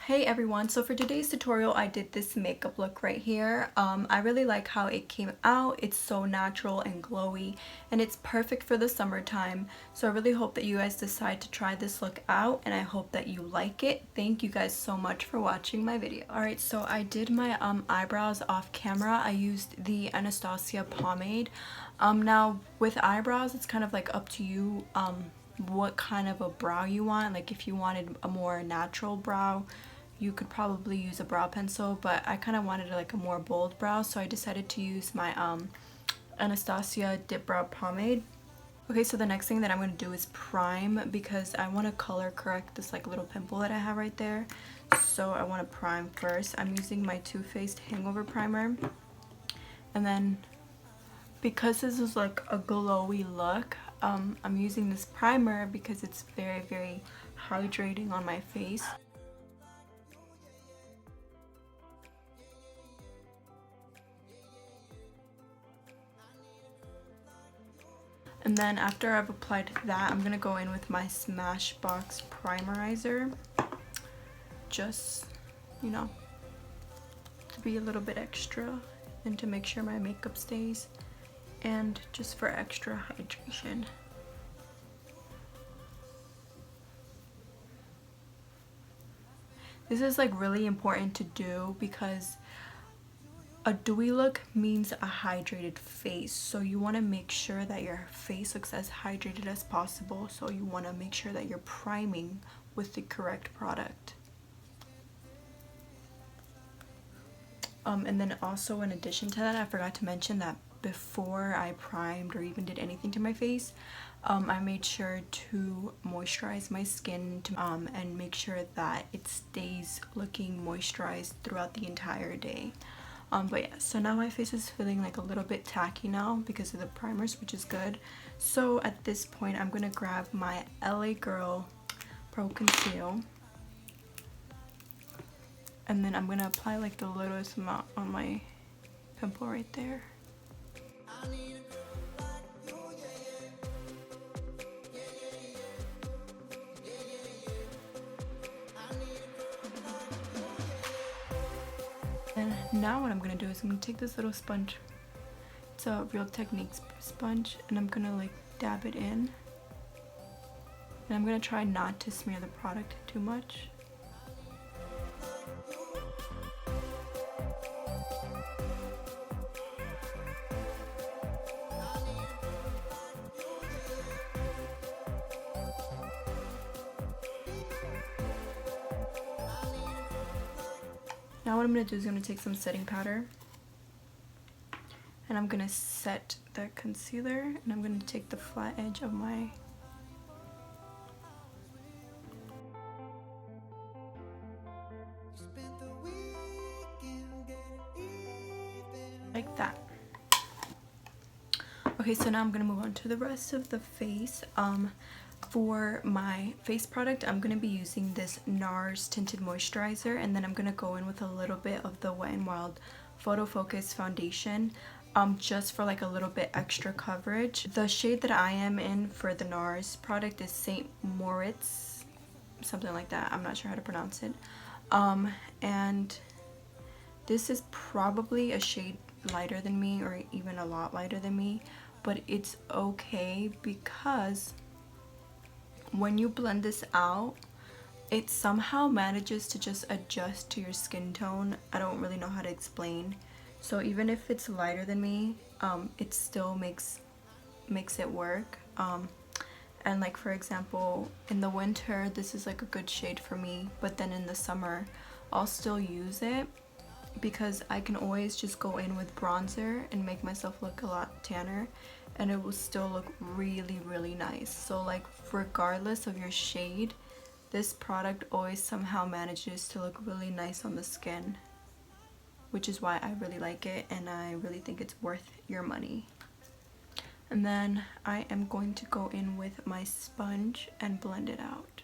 Hey everyone, so for today's tutorial I did this makeup look right here. I really like how it came out. It's so natural and glowy and it's perfect for the summertime. So I really hope that you guys decide to try this look out and I hope that you like it. Thank you guys so much for watching my video. Alright, so I did my eyebrows off camera. I used the Anastasia pomade. Now with eyebrows it's kind of like up to you what kind of a brow you want. Like if you wanted a more natural brow, you could probably use a brow pencil, but I kind of wanted like a more bold brow, so I decided to use my Anastasia Dip Brow Pomade. Okay, so the next thing that I'm going to do is prime because I want to color correct this like little pimple that I have right there. So I want to prime first. I'm using my Too Faced Hangover Primer. And then because this is like a glowy look, I'm using this primer because it's very, very hydrating on my face. And then after I've applied that, I'm going to go in with my Smashbox Primerizer. Just, you know, to be a little bit extra and to make sure my makeup stays. And just for extra hydration. This is like really important to do because a dewy look means a hydrated face, so you want to make sure that your face looks as hydrated as possible, so you want to make sure that you're priming with the correct product. And then also in addition to that, I forgot to mention that before I primed or even did anything to my face, I made sure to moisturize my skin and make sure that it stays looking moisturized throughout the entire day. But yeah, so now my face is feeling like a little bit tacky now because of the primers, which is good. So at this point, I'm gonna grab my LA Girl Pro Conceal. And then I'm gonna apply like the littlest amount on my pimple right there. And now what I'm gonna do is I'm gonna take this little sponge. It's a Real Techniques sponge, and I'm gonna like dab it in. And I'm gonna try not to smear the product too much. Now what I'm going to do is I'm going to take some setting powder and I'm going to set the concealer, and I'm going to take the flat edge of my like that. Okay, so now I'm going to move on to the rest of the face. For my face product, I'm going to be using this NARS Tinted Moisturizer, and then I'm going to go in with a little bit of the Wet n Wild Photo Focus Foundation, just for like a little bit extra coverage. The shade that I am in for the NARS product is St. Moritz, something like that. I'm not sure how to pronounce it. And this is probably a shade lighter than me, or even a lot lighter than me, but it's okay because when you blend this out, it somehow manages to just adjust to your skin tone. I don't really know how to explain. So even if it's lighter than me, it still makes it work. And like for example, in the winter, this is like a good shade for me, but then in the summer, I'll still use it because I can always just go in with bronzer and make myself look a lot tanner, and it will still look really, really nice. So like regardless of your shade, this product always somehow manages to look really nice on the skin, which is why I really like it and I really think it's worth your money. And then I am going to go in with my sponge and blend it out.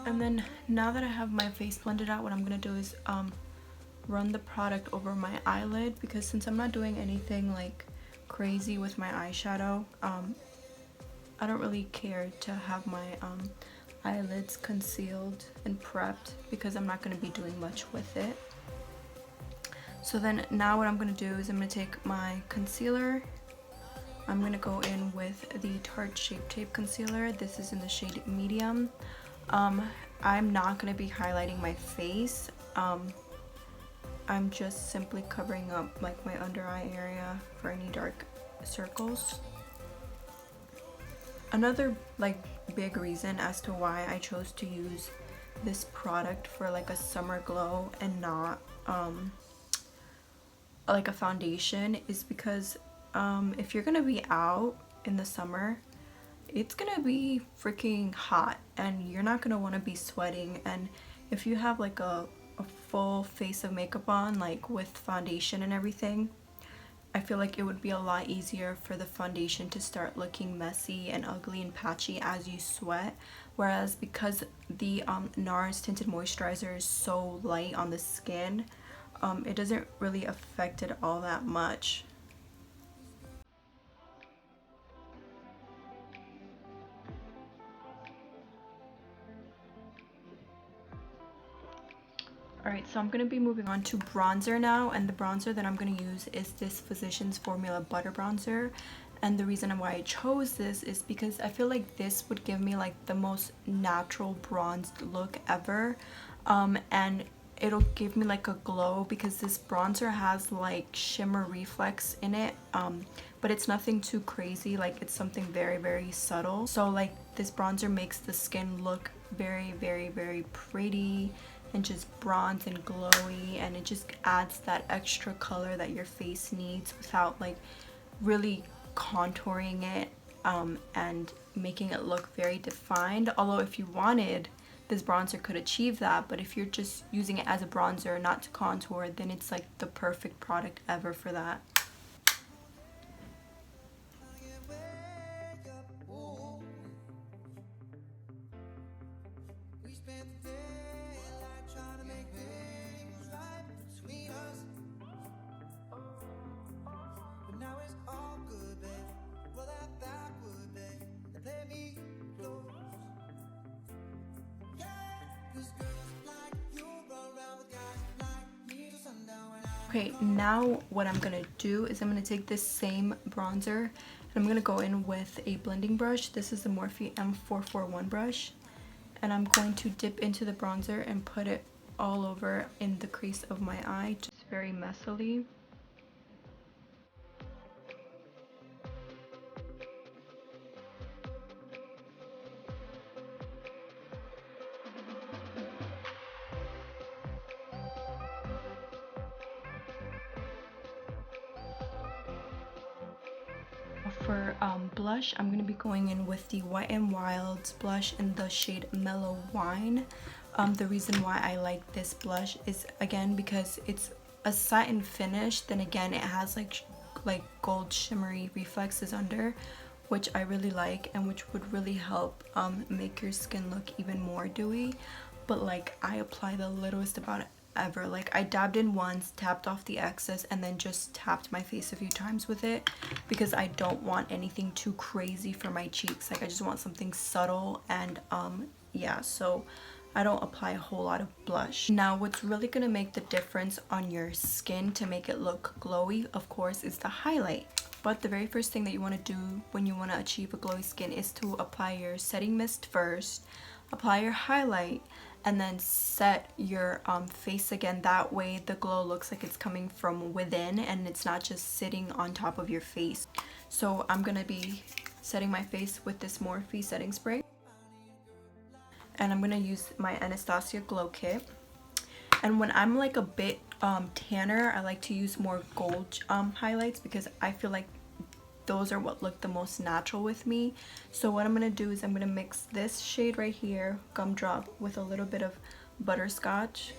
And then now that I have my face blended out, what I'm gonna do is run the product over my eyelid, because since I'm not doing anything like crazy with my eyeshadow, I don't really care to have my eyelids concealed and prepped, because I'm not going to be doing much with it. So then now what I'm going to do is I'm going to take my concealer. I'm going to go in with the Tarte Shape Tape Concealer. This is in the shade Medium. I'm not going to be highlighting my face. I'm just simply covering up like my under eye area for any dark circles. Another like big reason as to why I chose to use this product for like a summer glow and not like a foundation is because if you're gonna be out in the summer, it's gonna be freaking hot and you're not gonna want to be sweating. And if you have like a full face of makeup on, like with foundation and everything, I feel like it would be a lot easier for the foundation to start looking messy and ugly and patchy as you sweat. Whereas because the NARS Tinted Moisturizer is so light on the skin, it doesn't really affect it all that much. Alright, so I'm going to be moving on to bronzer now, and the bronzer that I'm going to use is this Physicians Formula Butter Bronzer. And the reason why I chose this is because I feel like this would give me like the most natural bronzed look ever, and it'll give me like a glow, because this bronzer has like shimmer reflex in it, but it's nothing too crazy. Like it's something very, very subtle. So like this bronzer makes the skin look very, very, very pretty and just bronze and glowy, and it just adds that extra color that your face needs without like really contouring it and making it look very defined. Although if you wanted, this bronzer could achieve that, but if you're just using it as a bronzer, not to contour, then it's like the perfect product ever for that. Okay, now what I'm gonna do is I'm gonna take this same bronzer and I'm gonna go in with a blending brush. This is the Morphe M441 brush, and I'm going to dip into the bronzer and put it all over in the crease of my eye, just very messily. For blush, I'm going to be going in with the Wet n Wild's blush in the shade Mellow Wine. The reason why I like this blush is, again, because it's a satin finish. Then again, it has like gold shimmery reflexes under, which I really like, and which would really help make your skin look even more dewy. But like, I apply the littlest amount ever. Like I dabbed in once, tapped off the excess, and then just tapped my face a few times with it, because I don't want anything too crazy for my cheeks. Like I just want something subtle, and yeah, so I don't apply a whole lot of blush. Now what's really gonna make the difference on your skin to make it look glowy, of course, is the highlight. But the very first thing that you want to do when you want to achieve a glowy skin is to apply your setting mist first, apply your highlight, and then set your face again. That way the glow looks like it's coming from within and it's not just sitting on top of your face. So I'm gonna be setting my face with this Morphe setting spray, and I'm gonna use my Anastasia Glow Kit. And when I'm like a bit tanner, I like to use more gold highlights, because I feel like those are what look the most natural with me. So what I'm gonna do is I'm gonna mix this shade right here, Gumdrop, with a little bit of Butterscotch.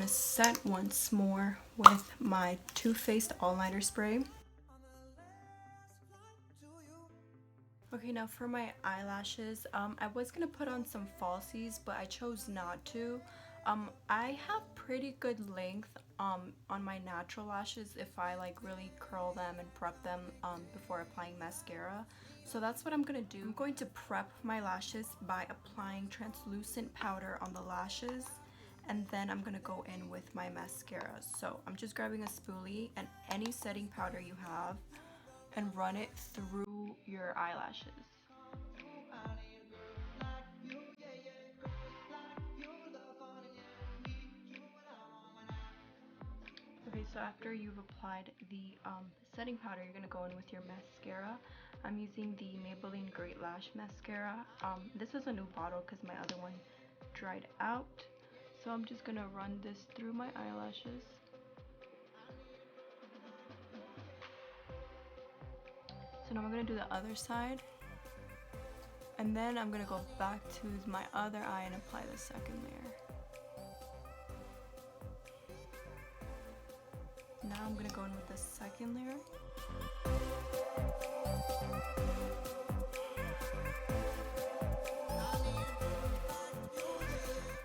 gonna set once more with my Too Faced all-nighter spray. Okay, now for my eyelashes, I was gonna put on some falsies, but I chose not to. I have pretty good length on my natural lashes if I like really curl them and prep them before applying mascara. So that's what I'm gonna do. I'm going to prep my lashes by applying translucent powder on the lashes, and then I'm gonna go in with my mascara. So I'm just grabbing a spoolie and any setting powder you have and run it through your eyelashes. Okay, so after you've applied the setting powder, you're gonna go in with your mascara. I'm using the Maybelline Great Lash Mascara. This is a new bottle because my other one dried out. So I'm just gonna run this through my eyelashes. So now I'm gonna do the other side. And then I'm gonna go back to my other eye and apply the second layer. Now I'm gonna go in with the second layer.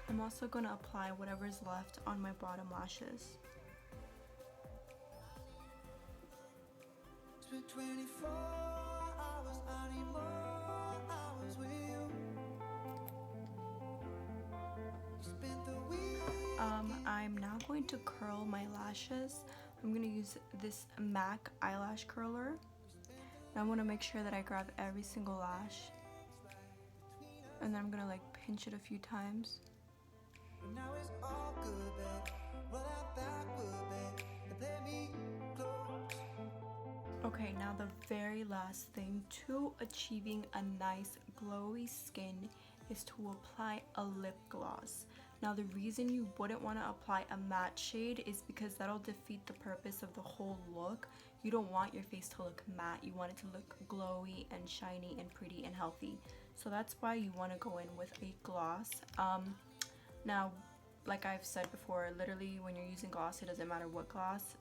I'm also gonna apply whatever's left on my bottom lashes. It's been 24 hours, I need more hours with you. I'm now going to curl my lashes. I'm gonna use this MAC eyelash curler. Now I want to make sure that I grab every single lash, and then I'm gonna like pinch it a few times. Okay, now the very last thing to achieving a nice glowy skin is to apply a lip gloss. Now the reason you wouldn't want to apply a matte shade is because that'll defeat the purpose of the whole look. You don't want your face to look matte, you want it to look glowy and shiny and pretty and healthy. So that's why you want to go in with a gloss. Now, like I've said before, literally when you're using gloss, it doesn't matter what gloss.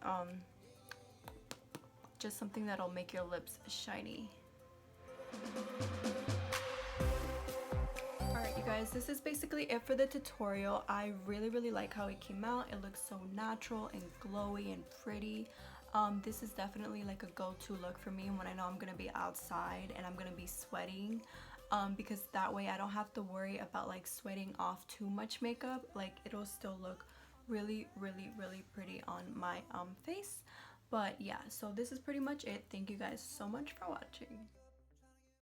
Just something that'll make your lips shiny. Alright you guys, this is basically it for the tutorial. I really like how it came out. It looks so natural and glowy and pretty. This is definitely like a go-to look for me when I know I'm gonna be outside and I'm gonna be sweating, because that way I don't have to worry about like sweating off too much makeup. Like it'll still look really pretty on my face. But yeah, so this is pretty much it. Thank you guys so much for watching.